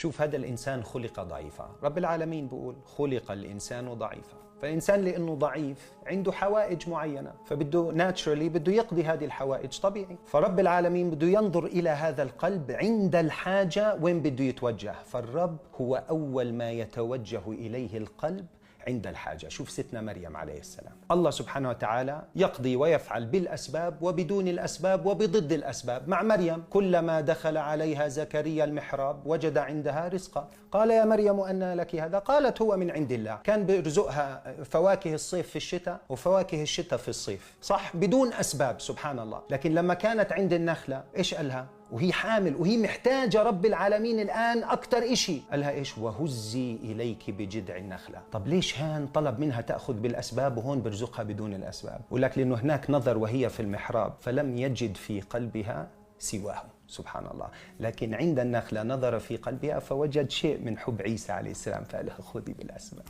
شوف هذا الإنسان خلق ضعيفا، رب العالمين بيقول خلق الإنسان ضعيفا. فالإنسان لأنه ضعيف عنده حوائج معينة، فبده ناتشرالي بده يقضي هذه الحوائج طبيعي. فرب العالمين بده ينظر إلى هذا القلب عند الحاجة وين بده يتوجه. فالرب هو أول ما يتوجه إليه القلب عند الحاجة. شوف ستنا مريم عليه السلام، الله سبحانه وتعالى يقضي ويفعل بالأسباب وبدون الأسباب وبضد الأسباب. مع مريم كلما دخل عليها زكريا المحراب وجد عندها رزقا، قال يا مريم أنى لك هذا؟ قالت هو من عند الله. كان بيرزقها فواكه الصيف في الشتاء وفواكه الشتاء في الصيف، صح، بدون أسباب سبحان الله. لكن لما كانت عند النخلة إيش قالها وهي حامل وهي محتاجة رب العالمين الآن أكتر إشي؟ قالها إيش؟ وهزي إليك بجذع النخلة. طب ليش هان طلب منها تأخذ بالأسباب وهون برزقها بدون الأسباب؟ ولك لأنه هناك نظر وهي في المحراب فلم يجد في قلبها سواه سبحان الله. لكن عند النخلة نظر في قلبها فوجد شيء من حب عيسى عليه السلام فقال خذي بالأسباب.